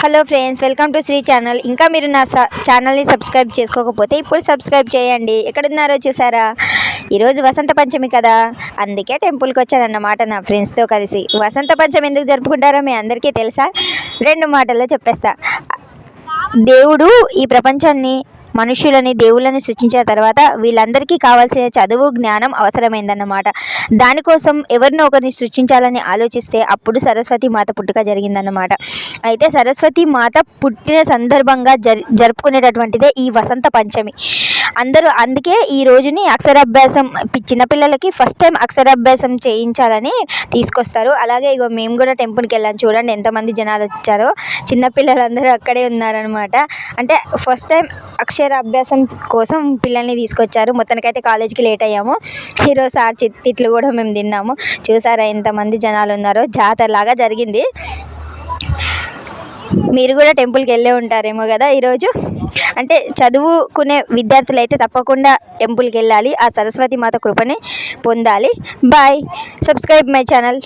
Hello friends, welcome to Sri channel. ఇంకా మీరు నా ఛానల్ని సబ్స్క్రైబ్ చేసుకోకపోతే ఇప్పుడు సబ్స్క్రైబ్ చేయండి. ఎక్కడున్నారో చూసారా? ఈరోజు వసంత పంచమి కదా, అందుకే టెంపుల్కి వచ్చానన్నమాట నా ఫ్రెండ్స్తో కలిసి. వసంత పంచమి ఎందుకు జరుపుకుంటారో మీ అందరికీ తెలుసా? 2 మాటల్లో చెప్పేస్తా. దేవుడు ఈ ప్రపంచాన్ని, మనుషులని, దేవుళ్ళని సృష్టించిన తర్వాత వీళ్ళందరికీ కావాల్సిన చదువు, జ్ఞానం అవసరమైందన్నమాట. దానికోసం ఎవరినో ఒకరిని సృష్టించాలని ఆలోచిస్తే అప్పుడు సరస్వతి మాత పుట్టుక జరిగిందన్నమాట. అయితే సరస్వతి మాత పుట్టిన సందర్భంగా జరుపుకునేటటువంటిదే ఈ వసంత పంచమి. అందుకే ఈ రోజుని అక్షరాభ్యాసం, చిన్నపిల్లలకి ఫస్ట్ టైం అక్షరాభ్యాసం చేయించాలని తీసుకొస్తారు. అలాగే ఇగో మేము కూడా టెంపుల్కి వెళ్ళాను. చూడండి ఎంతమంది జనాలు వచ్చారో. చిన్నపిల్లలందరూ అక్కడే ఉన్నారనమాట. అంటే ఫస్ట్ టైం అక్షరాభ్యాసం కోసం పిల్లల్ని తీసుకొచ్చారు. మొత్తానికైతే కాలేజీకి లేట్ అయ్యాము. ఈరోజు సార్ తిట్లు కూడా మేము తిన్నాము. చూసారా ఎంతమంది జనాలు ఉన్నారో? జాతరలాగా జరిగింది. మీరు కూడా టెంపుల్కి వెళ్ళే ఉంటారేమో కదా ఈరోజు. అంటే చదువుకునే విద్యార్థులు అయితే తప్పకుండా టెంపుల్కి వెళ్ళాలి. ఆ సరస్వతి మాత కృపని పొందాలి. బాయ్. Subscribe my channel.